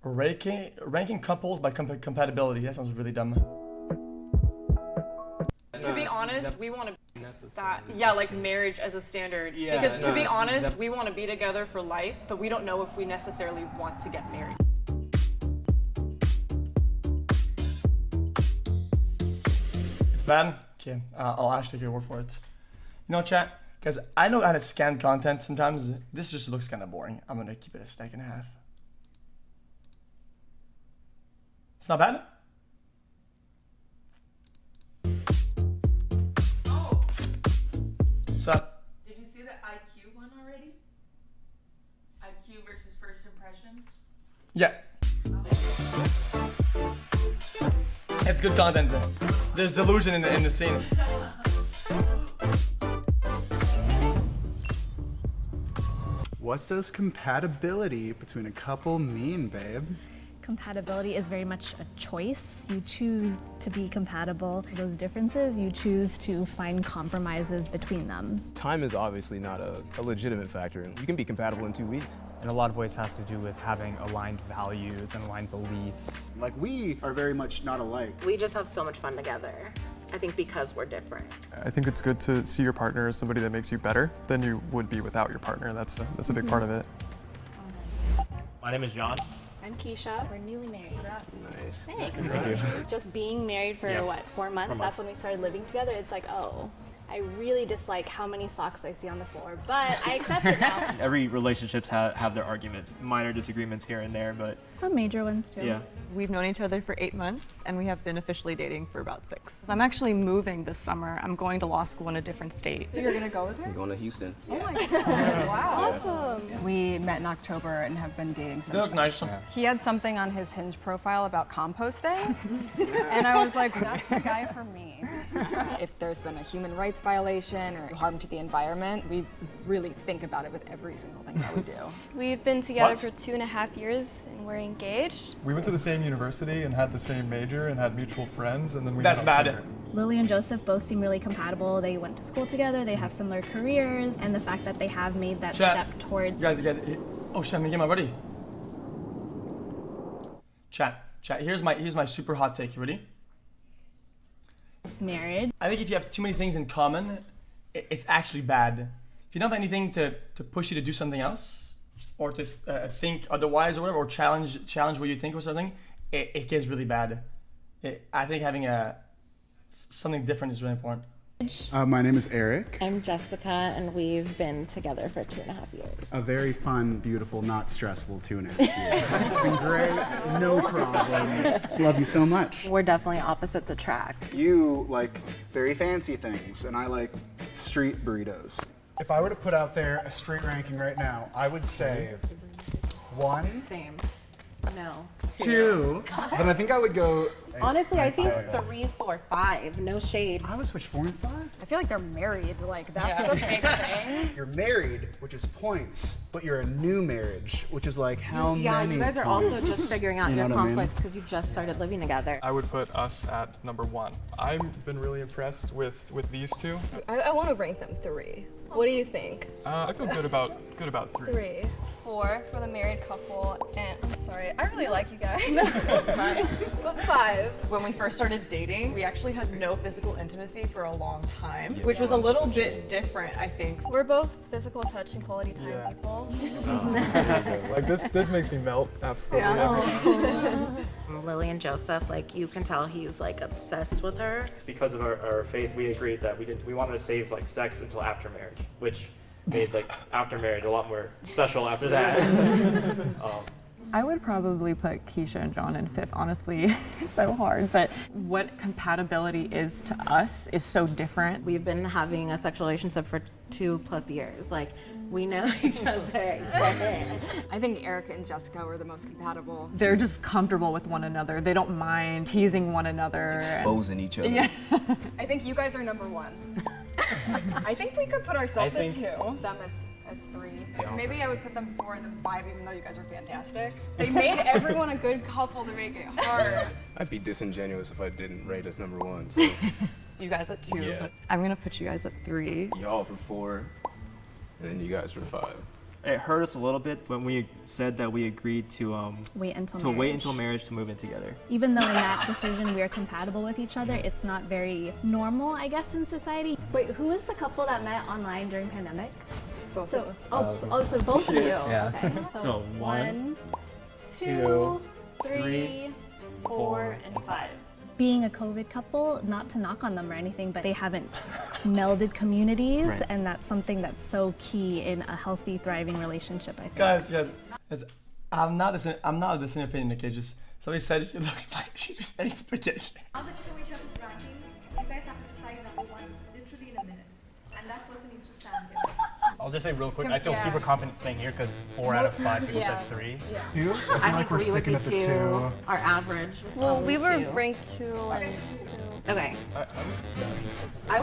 Ranking couples by compatibility. That sounds really dumb. To be honest, we want to like marriage as a standard. Yeah, because to be honest, we want to be together for life, but we don't know if we necessarily want to get married. It's bad? Okay, I'll actually take your word for it. You know, chat, because I know how to scan content sometimes. This just looks kind of boring. I'm going to keep it a stack and a half. It's not bad? Oh. What's up? Did you see the IQ one already? IQ versus first impressions? Yeah. It's good content. There's delusion in the scene. What does compatibility between a couple mean, babe? Compatibility is very much a choice. You choose to be compatible. Those differences, you choose to find compromises between them. Time is obviously not a legitimate factor. You can be compatible in 2 weeks. In a lot of ways has to do with having aligned values and aligned beliefs. Like, we are very much not alike. We just have so much fun together. I think because we're different. I think it's good to see your partner as somebody that makes you better than you would be without your partner. That's a big part of it. My name is John. I'm Keisha. We're newly married. Nice. Thanks. Thank you. Just being married for what, 4 months? That's when we started living together. It's like, oh, I really dislike how many socks I see on the floor, but I accept it now. Every relationships have their arguments, minor disagreements here and there, but Some major ones too. yeah. We've known each other for 8 months, and we have been officially dating for about 6. I'm actually moving this summer. I'm going to law school in a different state. You're going to Houston. Oh my God, wow. Awesome. We met in October and have been dating since. They look nice. He had something on his Hinge profile about composting, and I was like, that's the guy for me. If there's been a human rights violation or harm to the environment, we really think about it with every single thing that we do. We've been together for 2.5 years, and we're engaged. We went to the same university and had the same major and had mutual friends, and then we That's met on bad. Tinder. Lily and Joseph both seem really compatible. They went to school together, they have similar careers, and the fact that they have made that step toward Guys, oh shit, I'm ready. Chat, here's my super hot take. You ready? marriage. I think if you have too many things in common, it's actually bad. If you don't have anything to push you to do something else, or to think otherwise or whatever, or challenge what you think or something, it gets really bad. I think having something different is really important. My name is Eric. I'm Jessica, and we've been together for 2.5 years. A very fun, beautiful, not stressful 2.5 years. It's been great, no problems. Love you so much. We're definitely opposites attract. You like very fancy things, and I like street burritos. If I were to put out there a street ranking right now, I would say 1. Same. No. 2. But I think I would go. Honestly, I think 3, 4, 5. No shade. I would switch 4 and 5. I feel like they're married. Like, that's a big thing. You're married, which is points, but you're a new marriage, which is like how many Yeah, you guys are also points? just figuring out You know your what I mean? conflicts because you just started living together. I would put us at number 1. I've been really impressed with these two. I want to rank them 3. What do you think? I feel good about 3. 3. 4 for the married couple, and I'm sorry, I really like you guys. That's fine. But 5. When we first started dating, we actually had no physical intimacy for a long time, which was a little bit different, I think. We're both physical touch and quality time people. Like this makes me melt absolutely. Lily and Joseph, like you can tell he's like obsessed with her. Because of our faith, we agreed that we wanted to save like sex until after marriage, which made like after marriage a lot more special after that. I would probably put Keisha and John in 5th. Honestly, it's so hard, but what compatibility is to us is so different. We've been having a sexual relationship for 2+ years. Like, we know each other. I think Eric and Jessica were the most compatible. They're just comfortable with one another. They don't mind teasing one another. Exposing each other. Yeah. I think you guys are number 1. I think we could put ourselves at 2. Them as 3. Maybe I would put them 4 and then 5, even though you guys are fantastic. They made everyone a good couple to make it hard. I'd be disingenuous if I didn't rate us number 1. So You guys at 2, Yeah. but I'm gonna put you guys at 3. y'all for 4, and then you guys for 5. It hurt us a little bit when we said that we agreed to wait until marriage to move in together. Even though in that decision we are compatible with each other, it's not very normal, I guess, in society. Wait, who was the couple that met online during pandemic? Both so, of us. so both of you. Yeah. Okay. So 1, 2, 3, 4, and 5. Being a COVID couple, not to knock on them or anything, but they haven't melded communities, Right. and that's something that's so key in a healthy, thriving relationship, I think. Guys, I'm not of the same opinion, okay? Just somebody said she looks like she just ate spaghetti. Now that you know each other's rankings, you guys have to decide number one literally in a minute. And that person needs to stand here. I'll just say real quick, I feel super confident staying here because 4 out of 5 people said 3. You? I feel like we're sticking at the 2. Our average was Well, we were 2. ranked 2 and 2. Okay.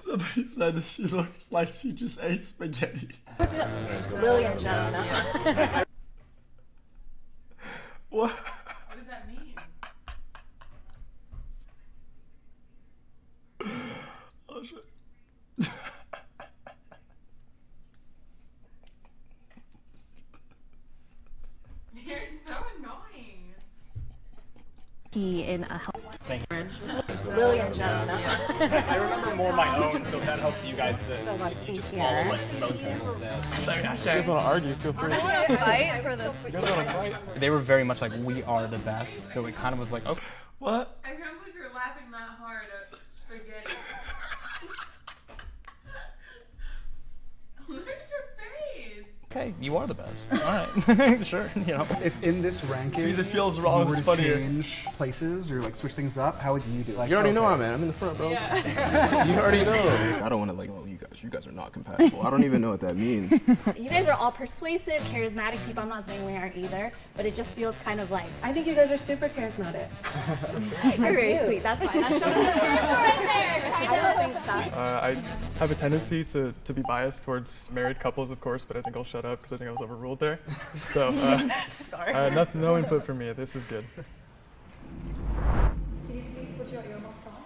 Somebody said she looks like she just ate spaghetti. Lily and Jonah. What? What does that mean? Oh shit. You're so annoying. Key in a healthy Staying here. Lily and Jonah. I remember more my own, so if that helps you guys you just follow what most people said. Sorry, you guys want to argue, feel free. I want to fight for this. You guys want to fight? They were very much like, we are the best, so it kind of was like, okay. What? I can't believe you're laughing that hard at spaghetti. Look at your face. Okay, you are the best. All right, sure, you know. If in this ranking, Because it feels wrong, you were it's to funnier. change places or like switch things up, how would you do? Like, You already know okay. I'm in. I'm in the front, bro. Yeah. You already know. I don't want to like, oh, you guys are not compatible. I don't even know what that means. You guys are all persuasive, charismatic people. I'm not saying we aren't either, but it just feels kind of like, I think you guys are super charismatic. you're very sweet. That's fine. That shows right there. I don't think so. I have a tendency to be biased towards married couples, of course, but I think I'll shut up because I think I was overruled there. So, no input from me. This is good. Can you please put your earmuffs on?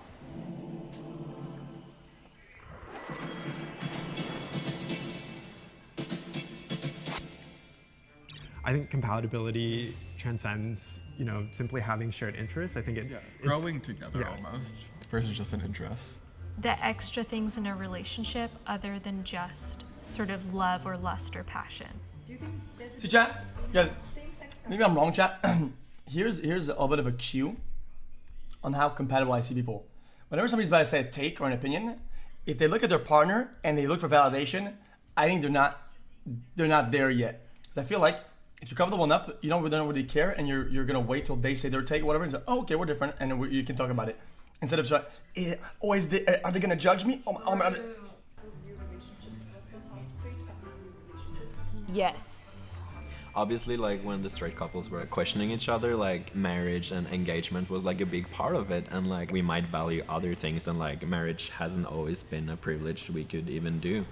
I think compatibility transcends, simply having shared interests. I think it's growing together almost versus just an interest. The extra things in a relationship other than just sort of love or lust or passion. Do you think So chat, yeah, maybe I'm wrong, chat. here's a little bit of a cue on how compatible I see people. Whenever somebody's about to say a take or an opinion, if they look at their partner and they look for validation, I think they're not there yet. Because I feel like if you're comfortable enough, you don't really care, and you're gonna wait till they say their take or whatever, and say, oh, okay, we're different, and then you can talk about it. Instead of trying, are they gonna judge me? Yes. Obviously, like when the straight couples were questioning each other, like marriage and engagement was like a big part of it, and like we might value other things, and like marriage hasn't always been a privilege we could even do.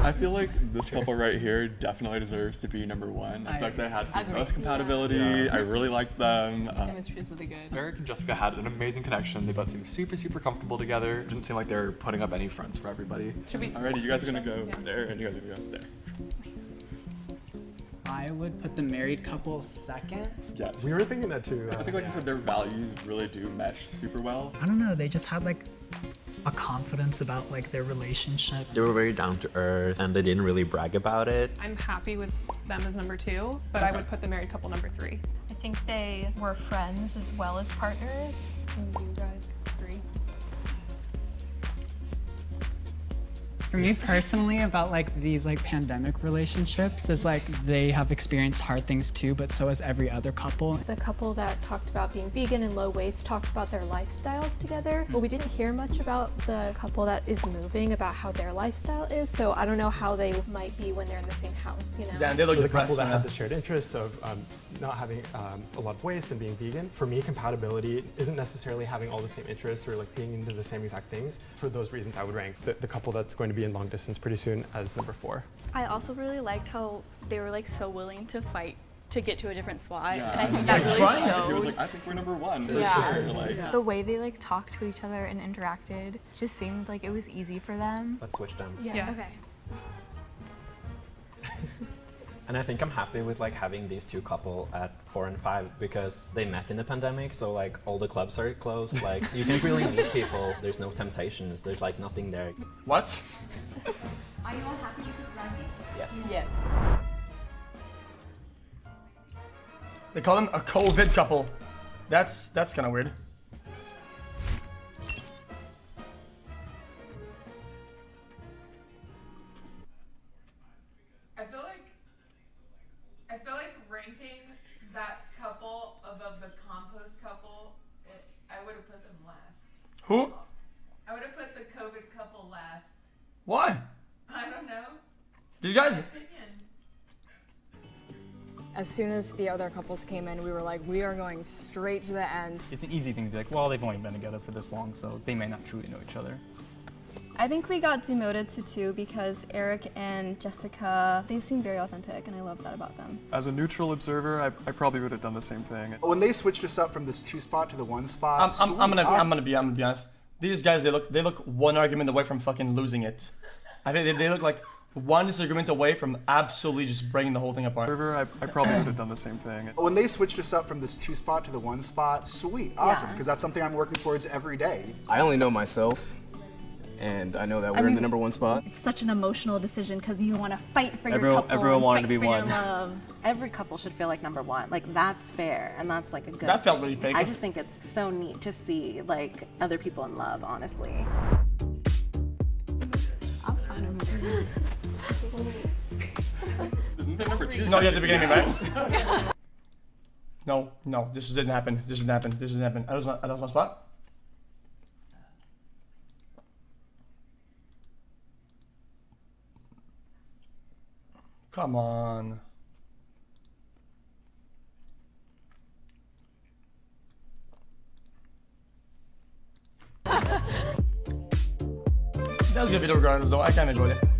I feel like this couple right here definitely deserves to be number 1. I feel like they had the most compatibility. Yeah. I really liked them. Chemistry is really good. Eric and Jessica had an amazing connection. They both seemed super, super comfortable together. Didn't seem like they were putting up any fronts for everybody. Alrighty, you guys are gonna go there, and you guys are gonna go there. I would put the married couple second. Yes. We were thinking that too. I think, like you said, their values really do mesh super well. I don't know, they just had like a confidence about like their relationship. They were very down to earth, and they didn't really brag about it. I'm happy with them as number 2, but I would put the married couple number 3. I think they were friends as well as partners. And you guys 3. For me personally, about like these like pandemic relationships is like they have experienced hard things too, but so has every other couple. The couple that talked about being vegan and low waste talked about their lifestyles together, but we didn't hear much about the couple that is moving, about how their lifestyle is, so I don't know how they might be when they're in the same house, you know? Yeah, and they look the depressed. couple that had the shared interests of not having a lot of waste and being vegan. For me, compatibility isn't necessarily having all the same interests or like being into the same exact things. For those reasons, I would rank the couple that's going to be in long distance pretty soon as number 4. I also really liked how they were like so willing to fight to get to a different spot. Yeah. And I think that really showed. He was like, I think we're number 1 for Yeah. sure. Like, The way they like talked to each other and interacted just seemed like it was easy for them. Let's switch them. Yeah. Okay. And I think I'm happy with like having these two couple at 4 and 5 because they met in the pandemic, so like all the clubs are closed. Like you can't really meet people. There's no temptations. There's like nothing there. What? Are you all happy with this ranking? Yes. Yes. They call them a COVID couple. That's kind of weird. I feel like ranking that couple above the compost couple, I would have put them last. Who? I would have put the COVID couple last. Why? I don't know. Did you guys? As soon as the other couples came in, we were like, we are going straight to the end. It's an easy thing to be like, well, they've only been together for this long, so they may not truly know each other. I think we got demoted to 2 because Eric and Jessica, they seem very authentic, and I love that about them. As a neutral observer, I probably would have done the same thing. When they switched us up from this 2 spot to the 1 spot, I'm gonna be honest. These guys, they look one argument away from fucking losing it. I think they look like one disagreement away from absolutely just breaking the whole thing apart. I probably would have done the same thing. When they switched us up from this 2 spot to the 1 spot, sweet, awesome, because that's something I'm working towards every day. I only know myself, and I know that we're in the #1 spot. It's such an emotional decision because you want to fight for your Everyone- couple. everyone and wanted fight to be for your one. love. Every couple should feel like #1. Like that's fair, and that's like a good. That felt really fake. I just think it's so neat to see like other people in love. Honestly. I'm fine with it. No, you have to begin me, right? No, this didn't happen. This didn't happen. I lost my spot. Come on. That was a good video regardless though. I kind of enjoyed it.